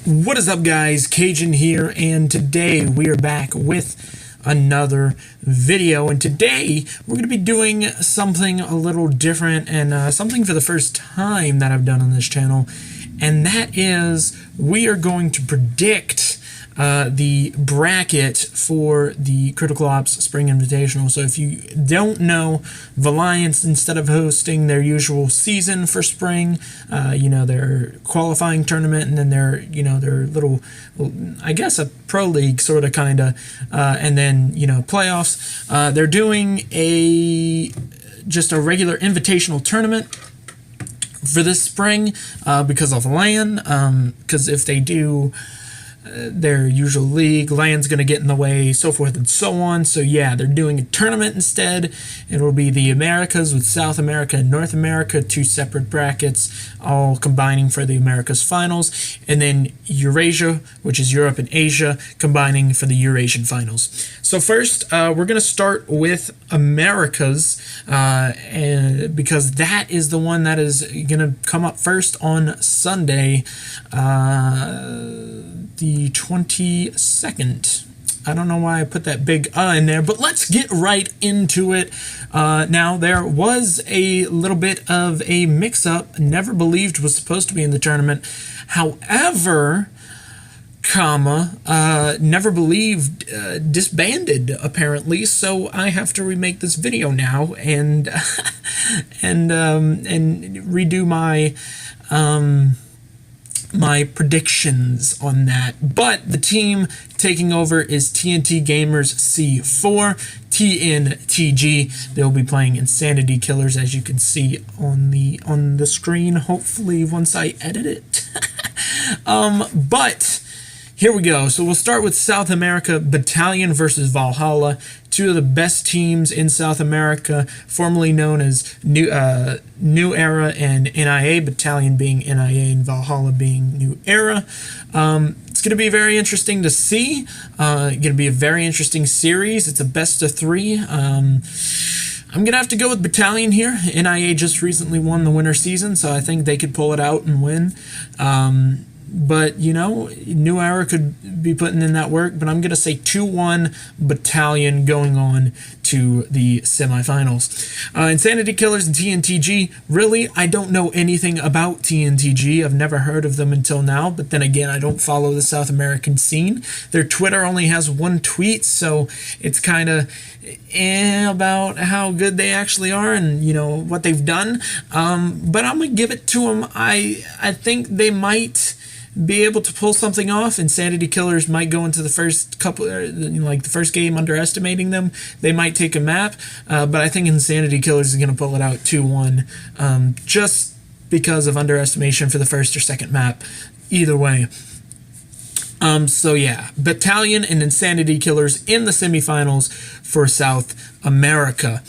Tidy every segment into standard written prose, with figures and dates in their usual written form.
What is up, guys? Cajun here, and today we are back with another video. And today we're going to be doing something a little different and something for the first time that I've done on this channel, and that is we are going to predict the bracket for the Critical Ops Spring Invitational. So if you don't know, Valiance, instead of hosting their usual season for spring, their qualifying tournament, and then their little, I guess, a pro league sort of kind of, and then playoffs, they're doing just a regular invitational tournament for this spring because of LAN, because if they do their usual league, LAN's going to get in the way, so forth and so on. So yeah, they're doing a tournament instead. It will be the Americas with South America and North America, two separate brackets, all combining for the Americas finals, and then Eurasia, which is Europe and Asia, combining for the Eurasian finals. So first, we're going to start with Americas, and because that is the one that is going to come up first on Sunday, the 22nd. I don't know why I put that big in there, but let's get right into it. Now, there was a little bit of a mix-up. Never Believed was supposed to be in the tournament. However, Never Believed disbanded, apparently, so I have to remake this video now and and redo my predictions on that. But the team taking over is TNT Gamers C4, TNTG. They'll be playing Insanity Killers, as you can see on the screen, hopefully once I edit it. But here we go. So we'll start with South America, Battalion versus Valhalla, two of the best teams in South America, formerly known as New Era and NIA, Battalion being NIA and Valhalla being New Era. It's going to be very interesting to see. Going to be a very interesting series. It's a best of three. I'm going to have to go with Battalion here. NIA just recently won the winter season, so I think they could pull it out and win. But, New Era could be putting in that work, but I'm going to say 2-1 Battalion going on to the semifinals. Insanity Killers and TNTG, really, I don't know anything about TNTG. I've never heard of them until now, but then again, I don't follow the South American scene. Their Twitter only has one tweet, so it's kind of about how good they actually are and, what they've done. But I'm going to give it to them. I think they might be able to pull something off. Insanity Killers might go into the first couple, like the first game, underestimating them. They might take a map, but I think Insanity Killers is going to pull it out 2-1, just because of underestimation for the first or second map. Either way. So yeah, Battalion and Insanity Killers in the semifinals for South America.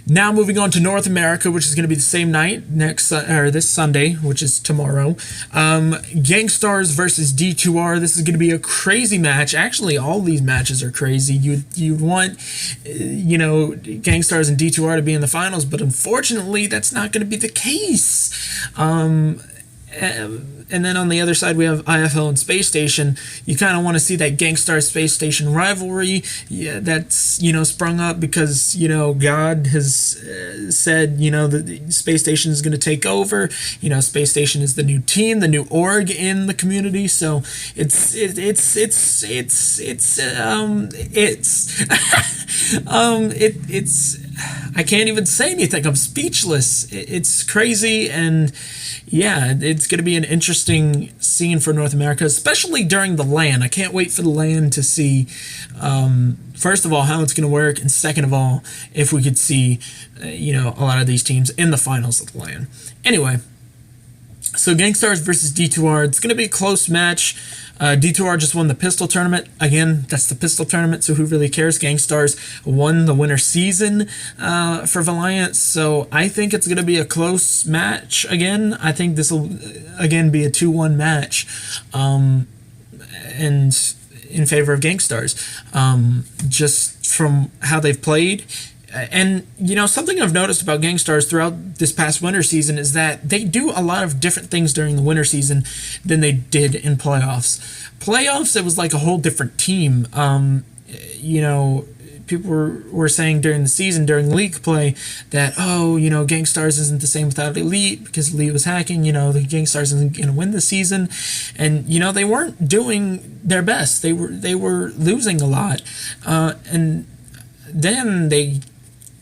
Now moving on to North America, which is going to be the same night this Sunday, which is tomorrow. Gangstars versus D2R. This is going to be a crazy match. Actually, all these matches are crazy. You'd want, Gangstars and D2R to be in the finals, but unfortunately, that's not going to be the case. And then on the other side, we have IFL and Space Station. You kind of want to see that Gangstar Space Station rivalry that's, sprung up because, God has said, the Space Station is going to take over. Space Station is the new team, the new org in the community. So it's I can't even say anything. I'm speechless. It's crazy, and yeah, it's going to be an interesting scene for North America, especially during the LAN. I can't wait for the LAN to see, first of all, how it's going to work, and second of all, if we could see, a lot of these teams in the finals of the LAN. Anyway, so Gangstars versus D2R. It's going to be a close match. D2R just won the pistol tournament. Again, that's the pistol tournament, so who really cares? Gangstars won the winter season for Valiance, so I think it's going to be a close match again. I think this will, again, be a 2-1 match, and in favor of Gangstars. Just from how they've played, And, something I've noticed about Gangstars throughout this past winter season is that they do a lot of different things during the winter season than they did in playoffs. Playoffs, it was like a whole different team. People were saying during the season, during league play, that, Gangstars isn't the same without Elite because Elite was hacking. The Gangstars isn't going to win the season. And, they weren't doing their best. They were losing a lot. And then they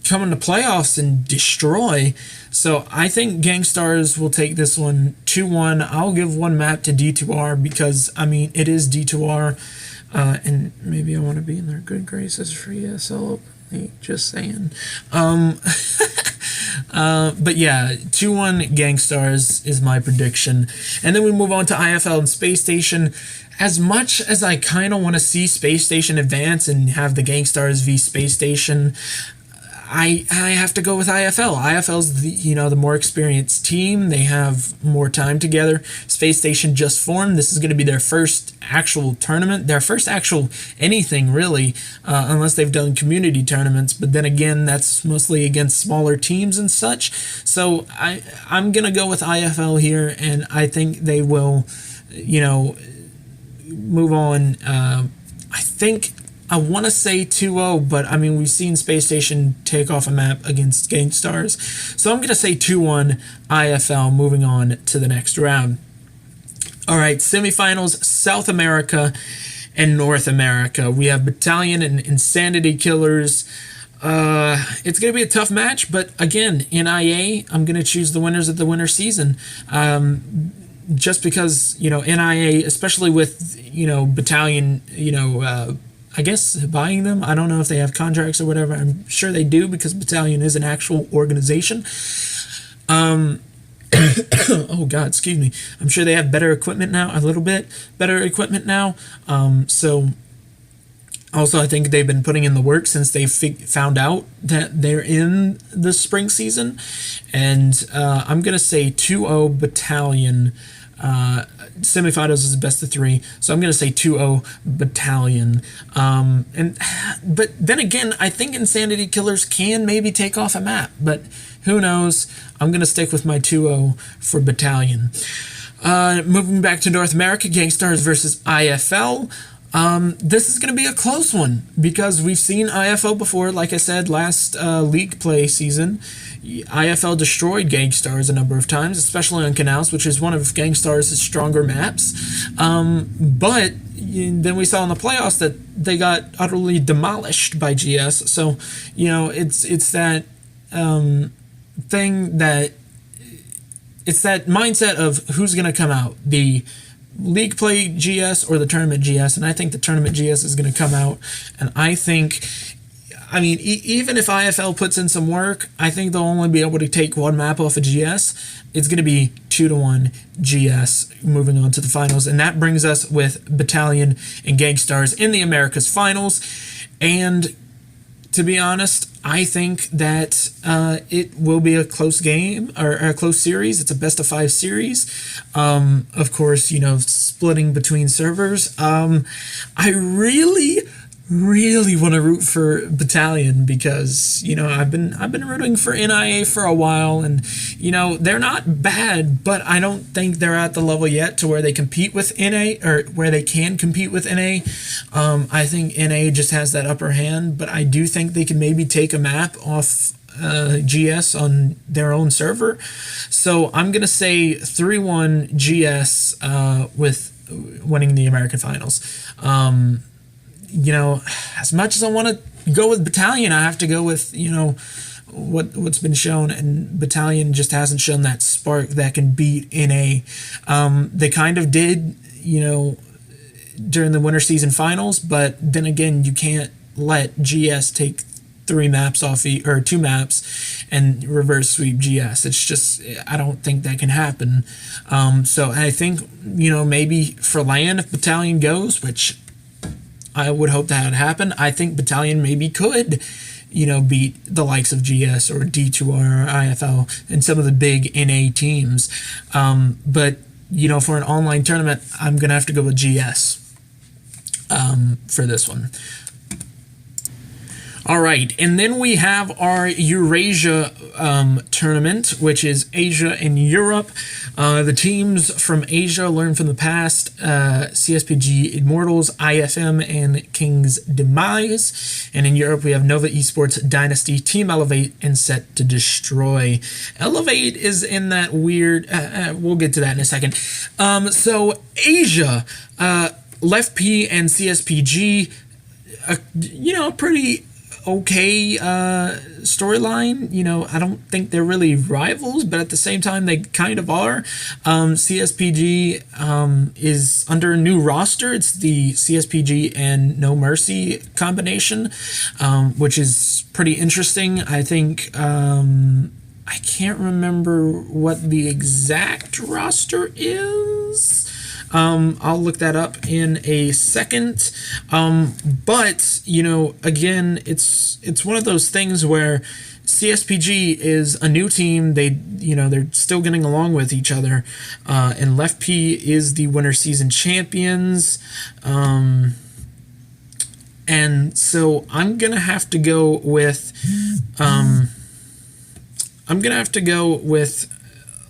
come into playoffs and destroy. So I think Gangstars will take this one 2-1. I'll give one map to D2R because, it is D2R. And maybe I want to be in their good graces for ESL openly, just saying. But yeah, 2-1 Gangstars is my prediction. And then we move on to IFL and Space Station. As much as I kind of want to see Space Station advance and have the Gangstars v Space Station, I have to go with IFL. IFL's the more experienced team. They have more time together. Space Station just formed. This is going to be their first actual tournament, their first actual anything really, unless they've done community tournaments. But then again, that's mostly against smaller teams and such. So I'm going to go with IFL here, and I think they will, move on. I want to say 2-0, but we've seen Space Station take off a map against Gangstars. So I'm going to say 2-1 IFL, moving on to the next round. All right, semifinals, South America and North America. We have Battalion and Insanity Killers. It's going to be a tough match, but again, NIA, I'm going to choose the winners of the winter season. Just because, NIA, especially with, Battalion, I guess buying them. I don't know if they have contracts or whatever. I'm sure they do because Battalion is an actual organization. Oh God, excuse me. I'm sure they have better equipment now, a little bit better equipment now. So also I think they've been putting in the work since they found out that they're in the spring season. And I'm going to say 2-0 Battalion. Semifinals is best of 3, so I'm going to say 2-0 Battalion. But then again, I think Insanity Killers can maybe take off a map, but who knows? I'm going to stick with my 2-0 for Battalion. Moving back to North America, Gangstars versus IFL. This is going to be a close one because we've seen IFL before. Like I said, last league play season, IFL destroyed Gangstars a number of times, especially on Canals, which is one of Gangstars' stronger maps. But then we saw in the playoffs that they got utterly demolished by GS. So, it's that thing that it's that mindset of who's going to come out, the league play GS or the tournament GS, and I think the tournament GS is going to come out, and I think, even if IFL puts in some work, I think they'll only be able to take one map off of GS. It's going to be 2-1 GS moving on to the finals, and that brings us with Battalion and Gangstars in the Americas finals. And to be honest, I think that it will be a close game or a close series. It's a best of 5 series. Of course, splitting between servers. I really want to root for Battalion because I've been rooting for NIA for a while, and they're not bad, but I don't think they're at the level yet to where they compete with NA or where they can compete with NA. I think NA just has that upper hand, but I do think they can maybe take a map off GS on their own server. So I'm gonna say 3-1 GS with winning the American finals. As much as I want to go with Battalion, I have to go with, what's been shown, and Battalion just hasn't shown that spark that can beat NA. They kind of did, during the winter season finals, but then again, you can't let GS take 3 maps off or 2 maps and reverse sweep GS. It's just, I don't think that can happen. So I think, maybe for LAN, if Battalion goes, which I would hope that would happen, I think Battalion maybe could, beat the likes of GS or D2R or IFL and some of the big NA teams. But, for an online tournament, I'm going to have to go with GS for this one. All right, and then we have our Eurasia tournament, which is Asia and Europe. The teams from Asia learn from the past: CSPG Immortals, IFM, and King's Demise. And in Europe, we have Nova Esports, Dynasty, Team Elevate, and Set to Destroy. Elevate is in that weird. We'll get to that in a second. So Asia, Left P and CSPG. Pretty okay storyline. I don't think they're really rivals, but at the same time they kind of are. CSPG is under a new roster. It's the CSPG and No Mercy combination, which is pretty interesting. I think I can't remember what the exact roster is. I'll look that up in a second. But again, it's one of those things where CSPG is a new team. They're still getting along with each other. And Left P is the winter season champions. And so I'm gonna have to go with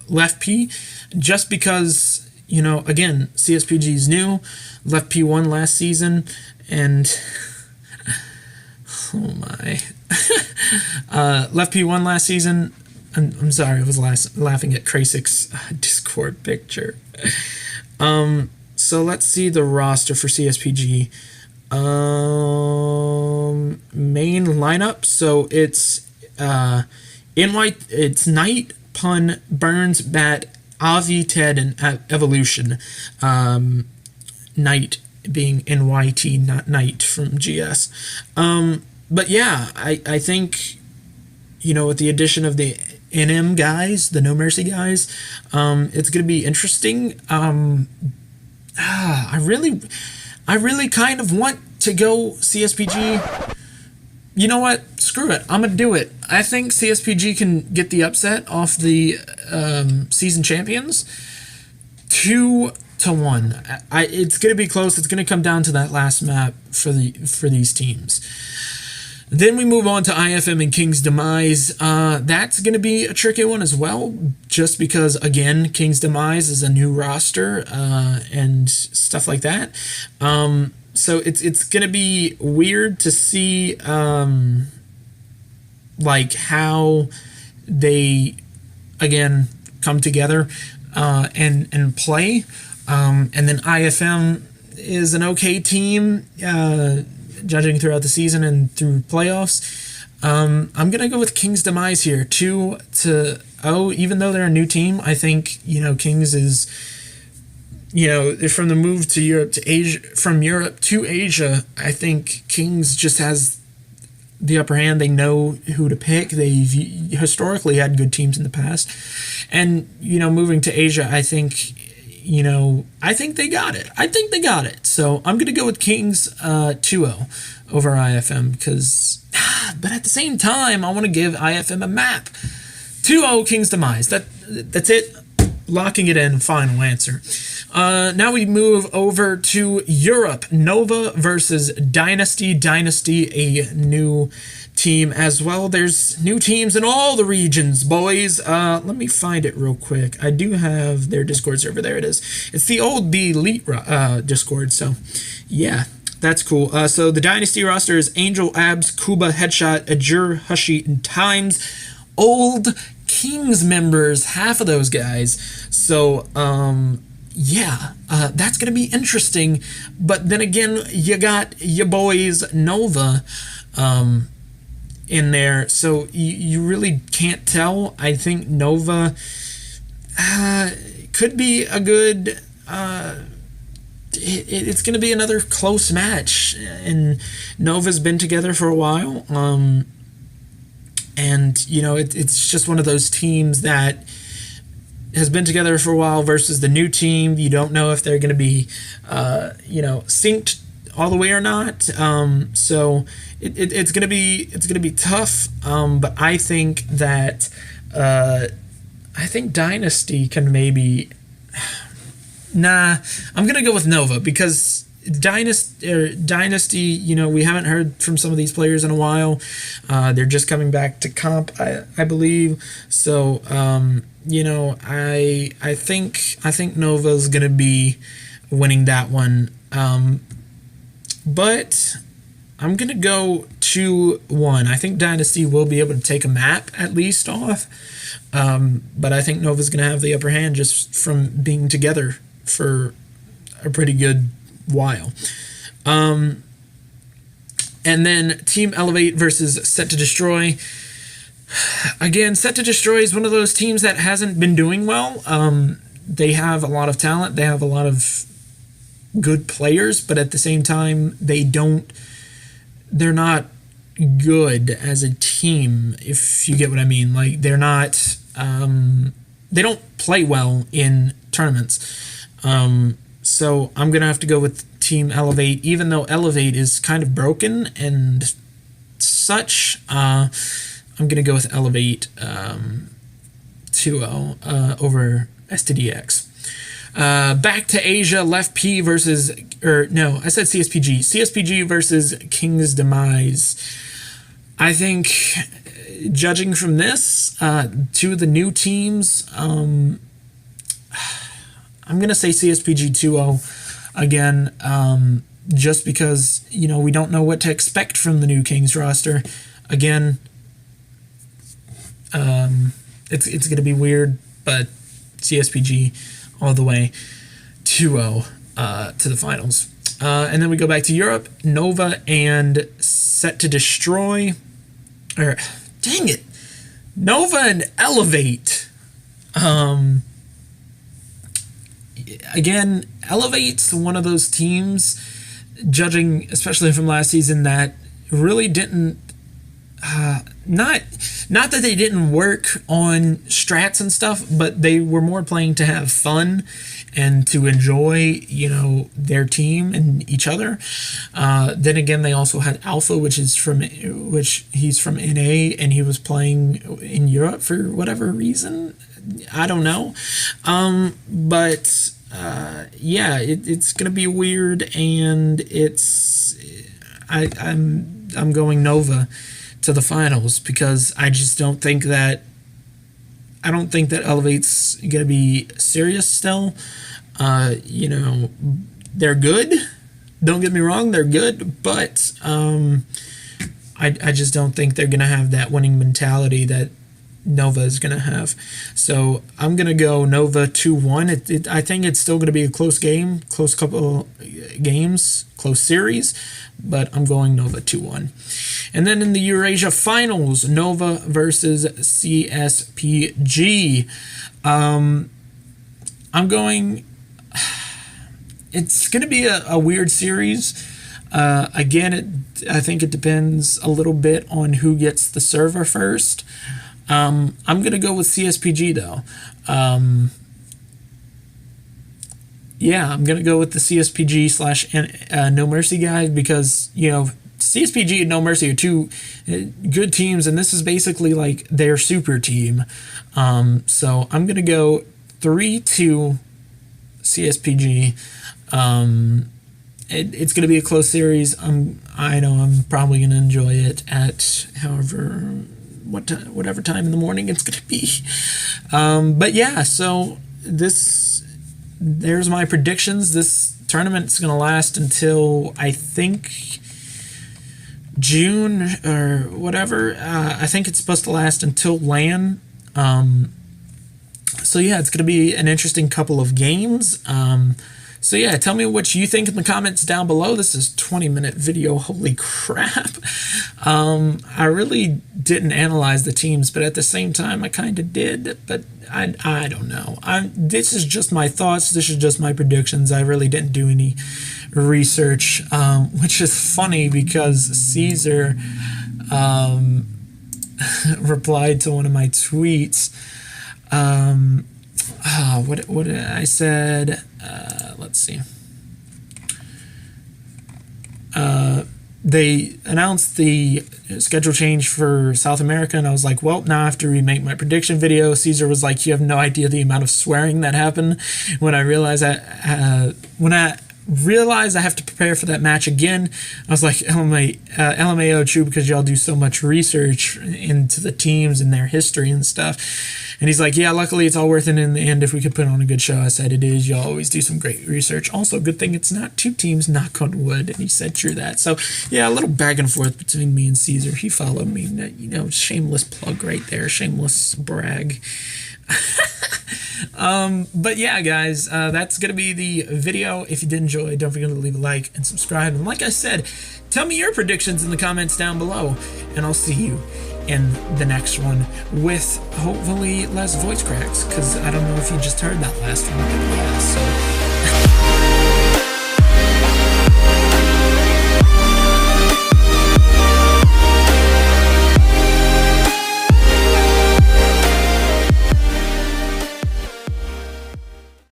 Left P, just because. Again, CSPG is new. Left P won last season, and oh my, Left P won last season. I'm sorry, I was laughing at Krasik's Discord picture. So let's see the roster for CSPG. Main lineup. So it's it's Knight, Pun, Burns, Bat, Avi, Ted, and Evolution. Knight being NYT, not Knight from GS. But yeah, I think, with the addition of the NM guys, the No Mercy guys, it's going to be interesting. I really kind of want to go CSPG. You know what? Screw it. I'm going to do it. I think CSPG can get the upset off the season champions 2-1. It's going to be close. It's going to come down to that last map for these teams. Then we move on to IFM and King's Demise. That's going to be a tricky one as well, just because, again, King's Demise is a new roster and stuff like that. So it's going to be weird to see how they, again, come together and play. And then IFM is an okay team, judging throughout the season and through playoffs. I'm going to go with King's Demise here, 2-0. Even though they're a new team, I think, Kings is... from the move to Europe to Asia, from Europe to Asia, I think Kings just has the upper hand. They know who to pick. They've historically had good teams in the past. And, moving to Asia, I think they got it. So I'm going to go with Kings 2-0 over IFM because, but at the same time, I want to give IFM a map. 2-0 King's Demise. That's it. Locking it in, final answer. Now we move over to Europe. Nova versus Dynasty. Dynasty, a new team as well. There's new teams in all the regions, boys. Let me find it real quick. I do have their Discord server. There it is. It's the Elite Discord, so yeah. That's cool. So the Dynasty roster is Angel, Abs, Kuba, Headshot, Ajur, Hushi, and Times. Old Kings members, half of those guys. So, that's going to be interesting. But then again, you got your boys Nova in there. So you really can't tell. I think Nova could be a good... it's going to be another close match. And Nova's been together for a while. And, it's just one of those teams that has been together for a while versus the new team. You don't know if they're going to be, synced all the way or not. So it's going to be tough. But I think that Dynasty can maybe. Nah, I'm going to go with Nova because Dynasty, we haven't heard from some of these players in a while. They're just coming back to comp, I believe. So, I think Nova's gonna be winning that one. But I'm gonna go 2-1. I think Dynasty will be able to take a map at least off. But I think Nova's gonna have the upper hand just from being together for a pretty good while. And then Team Elevate versus Set to Destroy. Again, Set to Destroy is one of those teams that hasn't been doing well. They have a lot of talent. They have a lot of good players, but at the same time, they're not good as a team, if you get what I mean. Like, they're not, they don't play well in tournaments. So I'm going to have to go with Team Elevate, even though Elevate is kind of broken and such. I'm going to go with Elevate 2-0 over STDX. Back to Asia, Left P versus, I said CSPG. CSPG versus King's Demise. I think, judging from this, two of the new teams, I'm going to say CSPG 2-0 again, just because, we don't know what to expect from the new Kings roster. Again, it's going to be weird, but CSPG all the way 2-0 to the finals. And then we go back to Europe, Nova and Set to Destroy. Dang it. Nova and Elevate. Again, Elevate's one of those teams, judging especially from last season, that really didn't, not that they didn't work on strats and stuff, but they were more playing to have fun and to enjoy, their team and each other. Then again, they also had Alpha, which he's from NA, and he was playing in Europe for whatever reason. I don't know. But it's gonna be weird, and I'm going Nova to the finals, because I just don't think that Elevate's gonna be serious still. They're good. Don't get me wrong, they're good, but I just don't think they're gonna have that winning mentality that Nova is going to have. So I'm going to go Nova 2-1. I think it's still going to be a close game, close couple games, close series, but I'm going Nova 2-1. And then in the Eurasia Finals, Nova versus CSPG. I'm going... It's going to be a weird series. Again, I think it depends a little bit on who gets the server first. I'm going to go with CSPG, though. I'm going to go with the CSPG / No Mercy guys, because, CSPG and No Mercy are two good teams, and this is basically like their super team. So I'm going to go 3-2 CSPG. It's going to be a close series. I know I'm probably going to enjoy it at whatever time in the morning it's going to be. So there's my predictions. This tournament's going to last until, I think, June or whatever. I think it's supposed to last until LAN. It's going to be an interesting couple of games. Tell me what you think in the comments down below. This is a 20-minute video. Holy crap. I really didn't analyze the teams, but at the same time, I kind of did. But I don't know. This is just my thoughts. This is just my predictions. I really didn't do any research, which is funny because Caesar replied to one of my tweets. What did I said? Let's see. They announced the schedule change for South America, and I was like, well, now I have to remake my prediction video. Caesar was like, you have no idea the amount of swearing that happened when I realized that realized I have to prepare for that match again. I was like, LMAO, true, because y'all do so much research into the teams and their history and stuff. And he's like, yeah, luckily it's all worth it in the end if we could put on a good show. I said, it is. Y'all always do some great research. Also, good thing it's not 2 teams, knock on wood. And he said, true that. So, yeah, a little back and forth between me and Caesar. He followed me. You know, shameless plug right there. Shameless brag. But yeah, guys, that's gonna be the video. If you did enjoy, don't forget to leave a like and subscribe. And like I said, tell me your predictions in the comments down below, and I'll see you in the next one with hopefully less voice cracks, because I don't know if you just heard that last one. Yeah, so